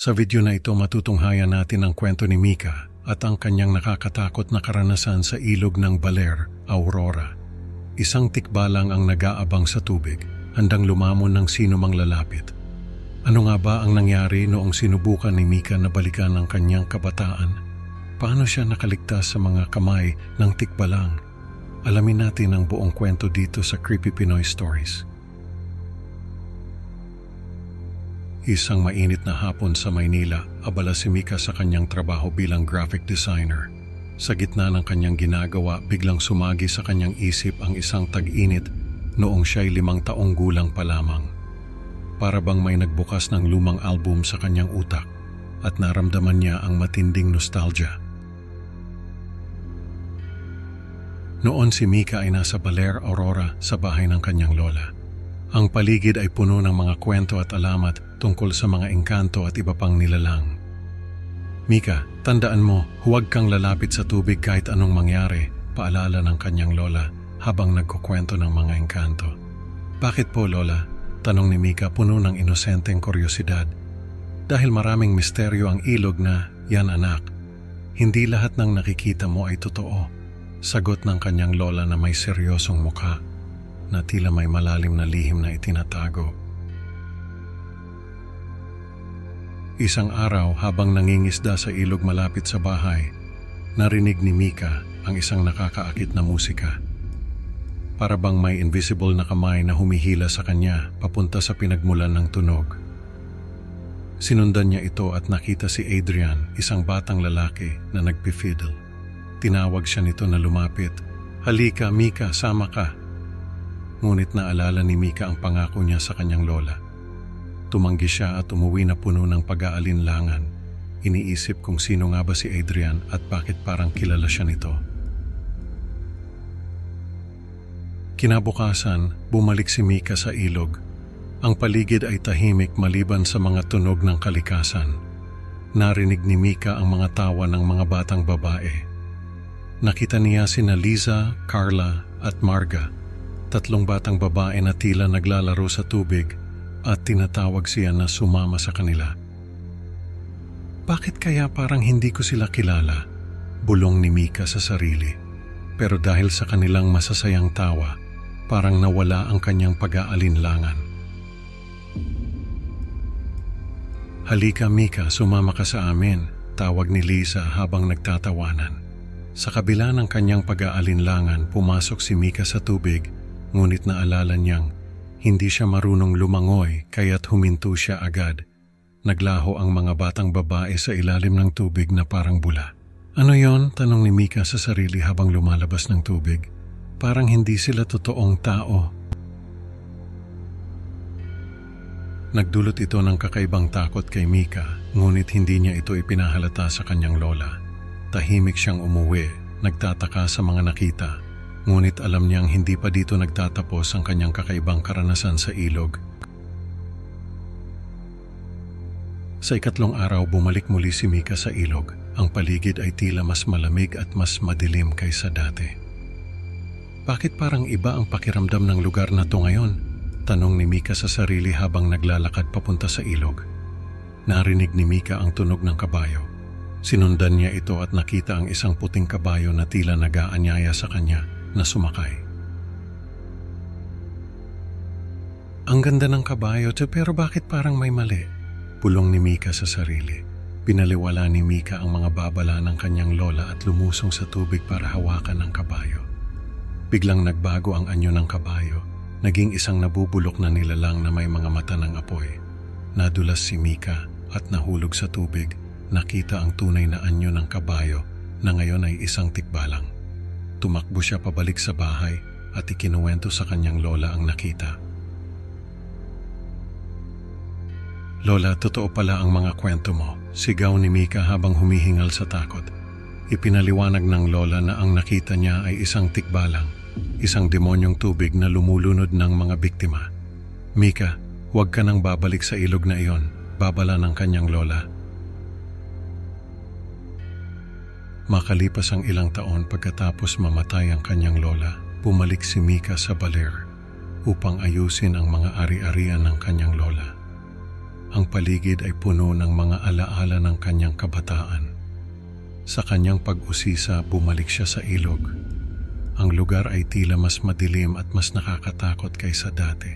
Sa video na ito matutunghayan natin ang kwento ni Mika at ang kanyang nakakatakot na karanasan sa ilog ng Baler, Aurora. Isang tikbalang ang nag-aabang sa tubig, handang lumamon ng sino mang lalapit. Ano nga ba ang nangyari noong sinubukan ni Mika na balikan ang kanyang kabataan? Paano siya nakaligtas sa mga kamay ng tikbalang? Alamin natin ang buong kwento dito sa Creepy Pinoy Stories. Isang mainit na hapon sa Maynila, abala si Mika sa kanyang trabaho bilang graphic designer. Sa gitna ng kanyang ginagawa, biglang sumagi sa kanyang isip ang isang tag-init noong siya'y 5 taong gulang pa lamang. Para bang may nagbukas ng lumang album sa kanyang utak at naramdaman niya ang matinding nostalgia. Noon si Mika ay nasa Baler, Aurora sa bahay ng kanyang lola. Ang paligid ay puno ng mga kwento at alamat tungkol sa mga engkanto at iba pang nilalang. Mika, tandaan mo, huwag kang lalapit sa tubig kahit anong mangyari, paalala ng kanyang lola habang nagkukwento ng mga engkanto. Bakit po, lola? Tanong ni Mika puno ng inosenteng kuryosidad. Dahil maraming misteryo ang ilog na, yan anak. Hindi lahat ng nakikita mo ay totoo. Sagot ng kanyang lola na may seryosong mukha na tila may malalim na lihim na itinatago. Isang araw habang nangingisda sa ilog malapit sa bahay, narinig ni Mika ang isang nakakaakit na musika. Para bang may invisible na kamay na humihila sa kanya papunta sa pinagmulan ng tunog. Sinundan niya ito at nakita si Adrian, isang batang lalaki na nagpi-fiddle. Tinawag siya nito na lumapit. Halika Mika, sama ka. Ngunit naalala ni Mika ang pangako niya sa kanyang lola. Tumanggi siya at umuwi na puno ng pag-aalinlangan. Iniisip kung sino nga ba si Adrian at bakit parang kilala siya nito. Kinabukasan, bumalik si Mika sa ilog. Ang paligid ay tahimik maliban sa mga tunog ng kalikasan. Narinig ni Mika ang mga tawa ng mga batang babae. Nakita niya sina Liza, Carla at Marga. 3 batang babae na tila naglalaro sa tubig at tinatawag siya na sumama sa kanila. Bakit kaya parang hindi ko sila kilala? Bulong ni Mika sa sarili. Pero dahil sa kanilang masasayang tawa, parang nawala ang kanyang pag-aalinlangan. Halika Mika, sumama ka sa amin, tawag ni Liza habang nagtatawanan. Sa kabila ng kanyang pag-aalinlangan, pumasok si Mika sa tubig. Ngunit naalala niyang hindi siya marunong lumangoy kaya't huminto siya agad. Naglaho ang mga batang babae sa ilalim ng tubig na parang bula. Ano yon? Tanong ni Mika sa sarili habang lumalabas ng tubig. Parang hindi sila totoong tao. Nagdulot ito ng kakaibang takot kay Mika, ngunit hindi niya ito ipinahalata sa kanyang lola. Tahimik siyang umuwi, nagtataka sa mga nakita. Ngunit alam niyang hindi pa dito nagtatapos ang kanyang kakaibang karanasan sa ilog. Sa 2 araw, bumalik muli si Mika sa ilog. Ang paligid ay tila mas malamig at mas madilim kaysa dati. Bakit parang iba ang pakiramdam ng lugar na to ngayon? Tanong ni Mika sa sarili habang naglalakad papunta sa ilog. Narinig ni Mika ang tunog ng kabayo. Sinundan niya ito at nakita ang isang puting kabayo na tila nag-aanyaya sa kanya na sumakay. Ang ganda ng kabayo pero bakit parang may mali? Bulong ni Mika sa sarili. Pinaliwala ni Mika ang mga babala ng kanyang lola at lumusong sa tubig para hawakan ang kabayo. Biglang nagbago ang anyo ng kabayo. Naging isang nabubulok na nilalang na may mga mata ng apoy. Nadulas si Mika at nahulog sa tubig. Nakita ang tunay na anyo ng kabayo na ngayon ay isang tikbalang. Tumakbo siya pabalik sa bahay at ikinuwento sa kanyang lola ang nakita. Lola, totoo pala ang mga kwento mo, sigaw ni Mika habang humihingal sa takot. Ipinaliwanag ng lola na ang nakita niya ay isang tikbalang, isang demonyong tubig na lumulunod ng mga biktima. Mika, huwag ka nang babalik sa ilog na iyon, babala ng kanyang lola. Makalipas ang ilang taon pagkatapos mamatay ang kanyang lola, bumalik si Mika sa Baler upang ayusin ang mga ari-arian ng kanyang lola. Ang paligid ay puno ng mga alaala ng kanyang kabataan. Sa kanyang pag-usisa, bumalik siya sa ilog. Ang lugar ay tila mas madilim at mas nakakatakot kaysa dati.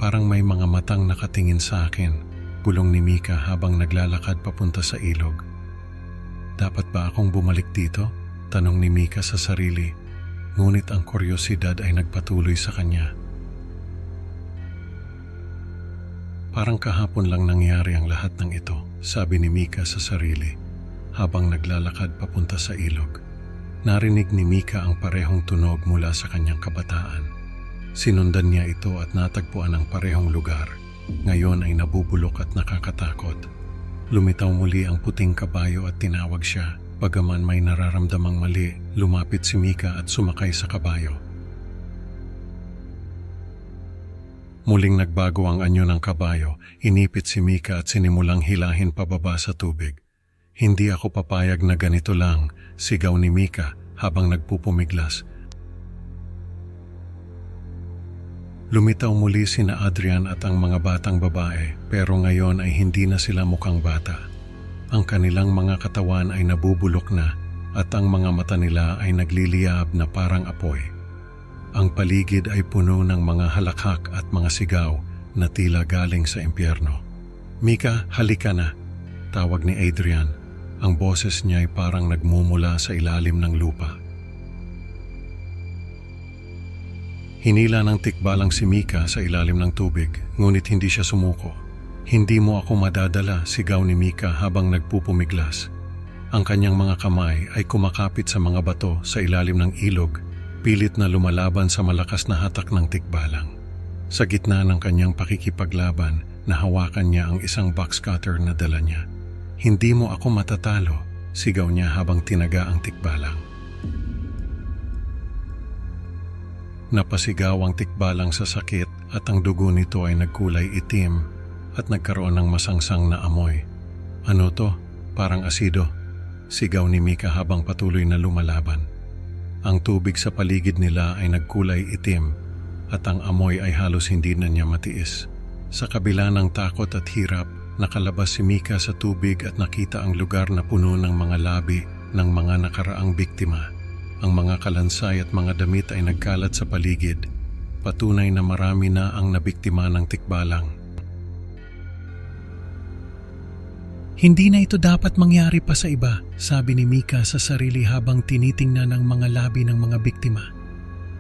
Parang may mga matang nakatingin sa akin, bulong ni Mika habang naglalakad papunta sa ilog. Dapat ba akong bumalik dito? Tanong ni Mika sa sarili, ngunit ang kuryosidad ay nagpatuloy sa kanya. Parang kahapon lang nangyari ang lahat ng ito, sabi ni Mika sa sarili, habang naglalakad papunta sa ilog. Narinig ni Mika ang parehong tunog mula sa kanyang kabataan. Sinundan niya ito at natagpuan ang parehong lugar. Ngayon ay nabubulok at nakakatakot. Lumitaw muli ang puting kabayo at tinawag siya. Bagaman may nararamdamang mali, lumapit si Mika at sumakay sa kabayo. Muling nagbago ang anyo ng kabayo, inipit si Mika at sinimulang hilahin pababa sa tubig. Hindi ako papayag na ganito lang, sigaw ni Mika habang nagpupumiglas. Lumitaw muli sina Adrian at ang mga batang babae, pero ngayon ay hindi na sila mukhang bata. Ang kanilang mga katawan ay nabubulok na at ang mga mata nila ay nagliliyab na parang apoy. Ang paligid ay puno ng mga halakhak at mga sigaw na tila galing sa impyerno. "Mika, halika na," tawag ni Adrian. Ang boses niya ay parang nagmumula sa ilalim ng lupa. Hinila ng tikbalang si Mika sa ilalim ng tubig, ngunit hindi siya sumuko. "Hindi mo ako madadala," sigaw ni Mika habang nagpupumiglas. Ang kanyang mga kamay ay kumakapit sa mga bato sa ilalim ng ilog, pilit na lumalaban sa malakas na hatak ng tikbalang. Sa gitna ng kanyang pakikipaglaban, nahawakan niya ang isang box cutter na dala niya. "Hindi mo ako matatalo," sigaw niya habang tinaga ang tikbalang. Napasigaw ang tikbalang sa sakit at ang dugo nito ay nagkulay itim at nagkaroon ng masangsang na amoy. "Ano to? Parang asido," sigaw ni Mika habang patuloy na lumalaban. Ang tubig sa paligid nila ay nagkulay itim at ang amoy ay halos hindi na niya matiis. Sa kabila ng takot at hirap, nakalabas si Mika sa tubig at nakita ang lugar na puno ng mga labi ng mga nakaraang biktima. Ang mga kalansay at mga damit ay nagkalat sa paligid, patunay na marami na ang nabiktima ng tikbalang. "Hindi na ito dapat mangyari pa sa iba," sabi ni Mika sa sarili habang tinitingnan ang mga labi ng mga biktima.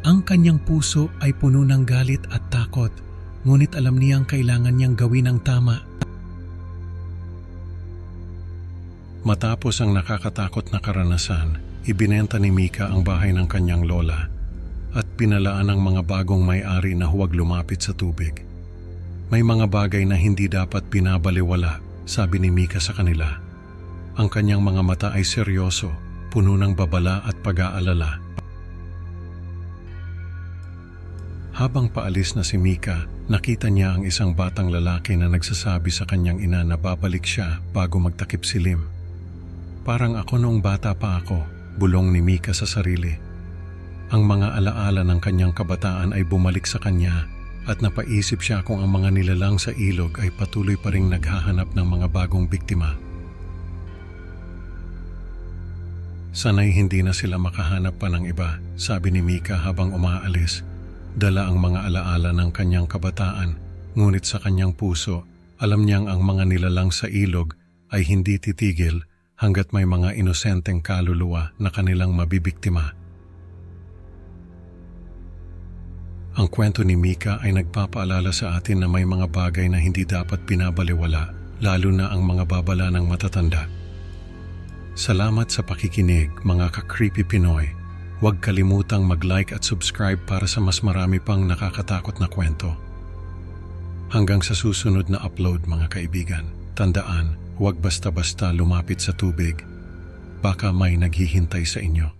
Ang kanyang puso ay puno ng galit at takot, ngunit alam niyang kailangan niyang gawin ang tama. Matapos ang nakakatakot na karanasan, ibinenta ni Mika ang bahay ng kanyang lola at pinalaan ng mga bagong may-ari na huwag lumapit sa tubig. "May mga bagay na hindi dapat pinabaliwala," sabi ni Mika sa kanila. Ang kanyang mga mata ay seryoso, puno ng babala at pag-aalala. Habang paalis na si Mika, nakita niya ang isang batang lalaki na nagsasabi sa kanyang ina na babalik siya bago magtakip silim. "Parang ako noong bata pa ako," bulong ni Mika sa sarili. Ang mga alaala ng kanyang kabataan ay bumalik sa kanya at napaisip siya kung ang mga nilalang sa ilog ay patuloy pa ring naghahanap ng mga bagong biktima. "Sana'y hindi na sila makahanap pa ng iba," sabi ni Mika habang umaalis. Dala ang mga alaala ng kanyang kabataan, ngunit sa kanyang puso, alam niyang ang mga nilalang sa ilog ay hindi titigil hanggat may mga inosenteng kaluluwa na kanilang mabibiktima. Ang kwento ni Mika ay nagpapaalala sa atin na may mga bagay na hindi dapat pinabaliwala, lalo na ang mga babala ng matatanda. Salamat sa pakikinig, mga ka-Creepy Pinoy. Huwag kalimutang mag-like at subscribe para sa mas marami pang nakakatakot na kwento. Hanggang sa susunod na upload, mga kaibigan, tandaan, huwag basta-basta lumapit sa tubig. Baka may naghihintay sa inyo.